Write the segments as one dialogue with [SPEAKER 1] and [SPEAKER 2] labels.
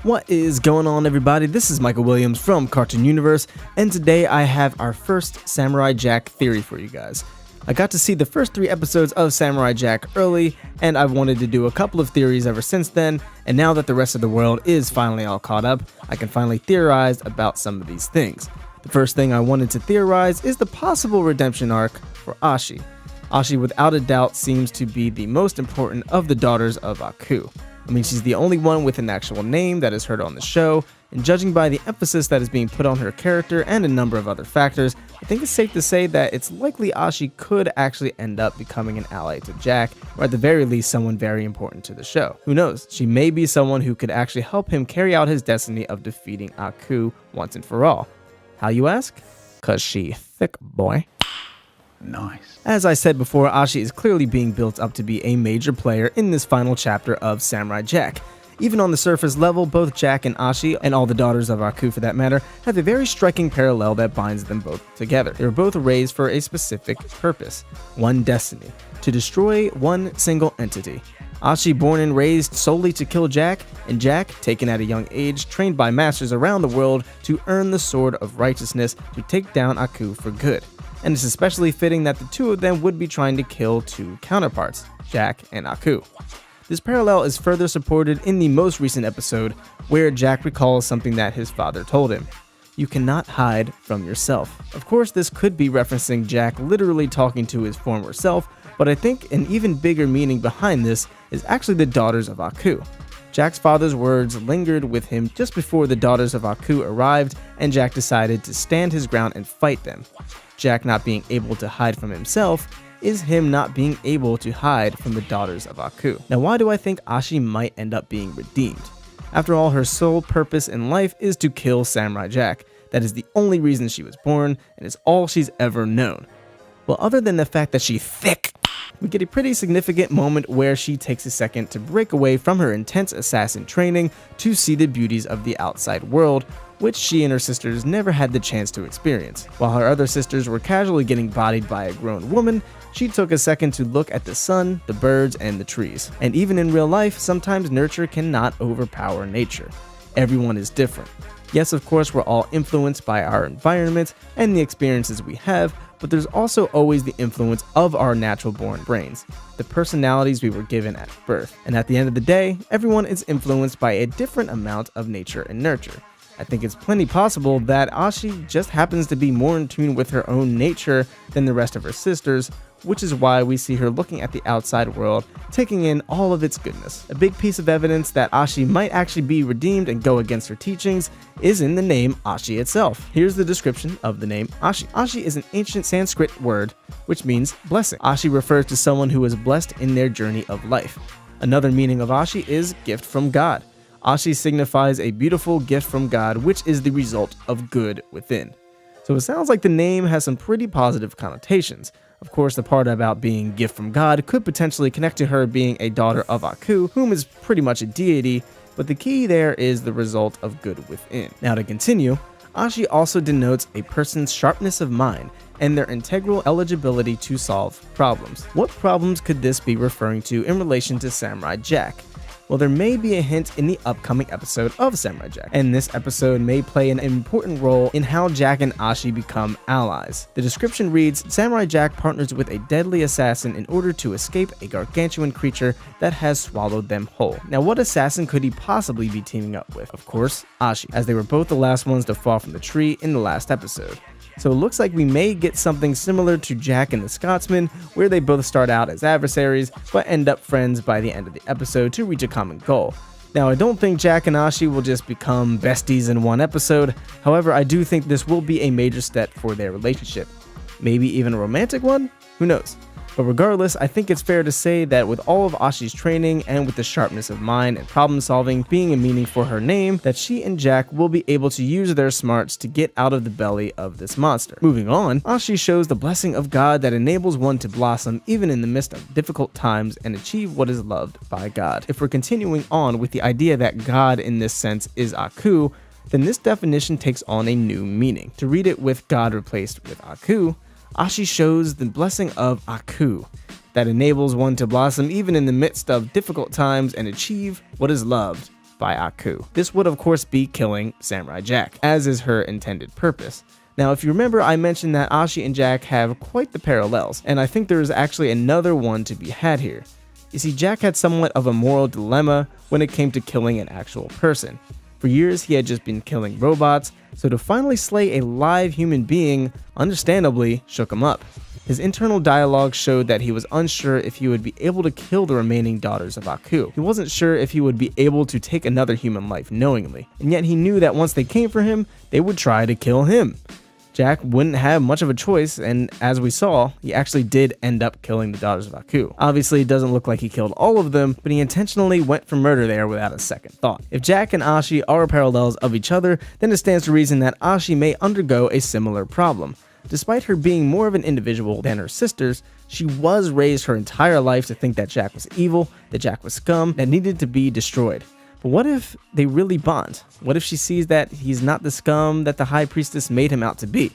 [SPEAKER 1] What is going on, everybody? This is Michael Williams from Cartoon Universe, and today I have our first Samurai Jack theory for you guys. I got to see the first 3 episodes of Samurai Jack early, and I've wanted to do a couple of theories ever since then, and now that the rest of the world is finally all caught up, I can finally theorize about some of these things. The first thing I wanted to theorize is the possible redemption arc for Ashi. Ashi without a doubt seems to be the most important of the daughters of Aku. I mean, she's the only one with an actual name that is heard on the show, and judging by the emphasis that is being put on her character and a number of other factors, I think it's safe to say that it's likely Ashi could actually end up becoming an ally to Jack, or at the very least someone very important to the show. Who knows, she may be someone who could actually help him carry out his destiny of defeating Aku once and for all. How, you ask? 'Cause she thick, boy.
[SPEAKER 2] Nice.
[SPEAKER 1] As I said before, Ashi is clearly being built up to be a major player in this final chapter of Samurai Jack. Even on the surface level, both Jack and Ashi, and all the daughters of Aku for that matter, have a very striking parallel that binds them both together. They were both raised for a specific purpose, one destiny, to destroy one single entity. Ashi born and raised solely to kill Jack, and Jack, taken at a young age, trained by masters around the world to earn the sword of righteousness to take down Aku for good. And it's especially fitting that the two of them would be trying to kill two counterparts, Jack and Aku. This parallel is further supported in the most recent episode, where Jack recalls something that his father told him. You cannot hide from yourself. Of course, this could be referencing Jack literally talking to his former self, but I think an even bigger meaning behind this is actually the daughters of Aku. Jack's father's words lingered with him just before the daughters of Aku arrived, and Jack decided to stand his ground and fight them. Jack not being able to hide from himself is him not being able to hide from the daughters of Aku. Now, why do I think Ashi might end up being redeemed? After all, her sole purpose in life is to kill Samurai Jack. That is the only reason she was born, and it's all she's ever known. Well, other than the fact that she's thick, we get a pretty significant moment where she takes a second to break away from her intense assassin training to see the beauties of the outside world, which she and her sisters never had the chance to experience. While her other sisters were casually getting bodied by a grown woman, she took a second to look at the sun, the birds, and the trees. And even in real life, sometimes nurture cannot overpower nature. Everyone is different. Yes, of course, we're all influenced by our environment and the experiences we have, but there's also always the influence of our natural-born brains, the personalities we were given at birth. And at the end of the day, everyone is influenced by a different amount of nature and nurture. I think it's plenty possible that Ashi just happens to be more in tune with her own nature than the rest of her sisters, which is why we see her looking at the outside world, taking in all of its goodness. A big piece of evidence that Ashi might actually be redeemed and go against her teachings is in the name Ashi itself. Here's the description of the name Ashi. Ashi is an ancient Sanskrit word, which means blessing. Ashi refers to someone who is blessed in their journey of life. Another meaning of Ashi is gift from God. Ashi signifies a beautiful gift from God, which is the result of good within. So it sounds like the name has some pretty positive connotations. Of course, the part about being gift from God could potentially connect to her being a daughter of Aku, whom is pretty much a deity, but the key there is the result of good within. Now to continue, Ashi also denotes a person's sharpness of mind and their integral eligibility to solve problems. What problems could this be referring to in relation to Samurai Jack? Well, there may be a hint in the upcoming episode of Samurai Jack, and this episode may play an important role in how Jack and Ashi become allies. The description reads, Samurai Jack partners with a deadly assassin in order to escape a gargantuan creature that has swallowed them whole. Now, what assassin could he possibly be teaming up with? Of course, Ashi, as they were both the last ones to fall from the tree in the last episode. So it looks like we may get something similar to Jack and the Scotsman, where they both start out as adversaries, but end up friends by the end of the episode to reach a common goal. Now, I don't think Jack and Ashi will just become besties in one episode, however, I do think this will be a major step for their relationship. Maybe even a romantic one? Who knows? But regardless, I think it's fair to say that with all of Ashi's training and with the sharpness of mind and problem solving being a meaning for her name, that she and Jack will be able to use their smarts to get out of the belly of this monster. Moving on, Ashi shows the blessing of God that enables one to blossom even in the midst of difficult times and achieve what is loved by God. If we're continuing on with the idea that God in this sense is Aku, then this definition takes on a new meaning. To read it with God replaced with Aku, Ashi shows the blessing of Aku that enables one to blossom even in the midst of difficult times and achieve what is loved by Aku. This would of course be killing Samurai Jack, as is her intended purpose. Now, if you remember, I mentioned that Ashi and Jack have quite the parallels, and I think there is actually another one to be had here. You see, Jack had somewhat of a moral dilemma when it came to killing an actual person. For years, he had just been killing robots, so to finally slay a live human being, understandably, shook him up. His internal dialogue showed that he was unsure if he would be able to kill the remaining daughters of Aku. He wasn't sure if he would be able to take another human life knowingly, and yet he knew that once they came for him, they would try to kill him. Jack wouldn't have much of a choice, and as we saw, he actually did end up killing the daughters of Aku. Obviously, it doesn't look like he killed all of them, but he intentionally went for murder there without a second thought. If Jack and Ashi are parallels of each other, then it stands to reason that Ashi may undergo a similar problem. Despite her being more of an individual than her sisters, she was raised her entire life to think that Jack was evil, that Jack was scum, that needed to be destroyed. But what if they really bond? What if she sees that he's not the scum that the High Priestess made him out to be?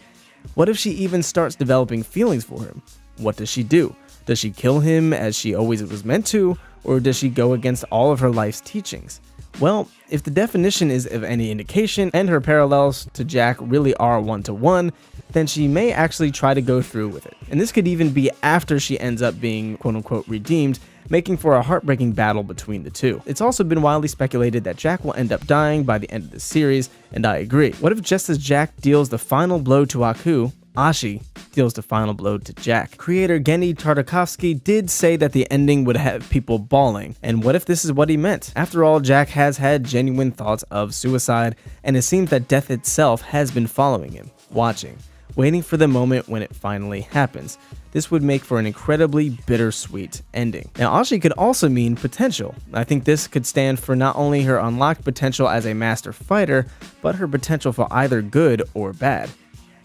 [SPEAKER 1] What if she even starts developing feelings for him? What does she do? Does she kill him as she always was meant to, or does she go against all of her life's teachings? Well, if the definition is of any indication and her parallels to Jack really are one-to-one, then she may actually try to go through with it. And this could even be after she ends up being quote-unquote redeemed, making for a heartbreaking battle between the two. It's also been widely speculated that Jack will end up dying by the end of the series, and I agree. What if just as Jack deals the final blow to Aku, Ashi deals the final blow to Jack? Creator Genndy Tartakovsky did say that the ending would have people bawling, and what if this is what he meant? After all, Jack has had genuine thoughts of suicide, and it seems that death itself has been following him, watching, waiting for the moment when it finally happens. This would make for an incredibly bittersweet ending. Now, Ashi could also mean potential. I think this could stand for not only her unlocked potential as a master fighter, but her potential for either good or bad.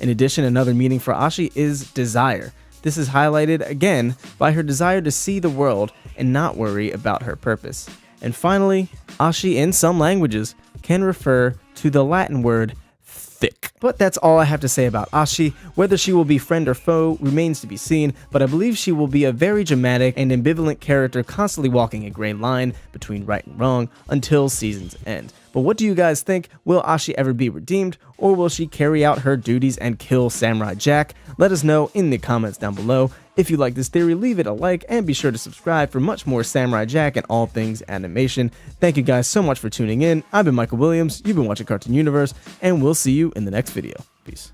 [SPEAKER 1] In addition, another meaning for Ashi is desire. This is highlighted again by her desire to see the world and not worry about her purpose. And finally, Ashi in some languages can refer to the Latin word thicc. But that's all I have to say about Ashi. Whether she will be friend or foe remains to be seen, but I believe she will be a very dramatic and ambivalent character constantly walking a gray line between right and wrong until season's end. But what do you guys think? Will Ashi ever be redeemed, or will she carry out her duties and kill Samurai Jack? Let us know in the comments down below. If you like this theory, leave it a like and be sure to subscribe for much more Samurai Jack and all things animation. Thank you guys so much for tuning in. I've been Michael Williams, you've been watching Cartoon Universe, and we'll see you in the next video. Peace.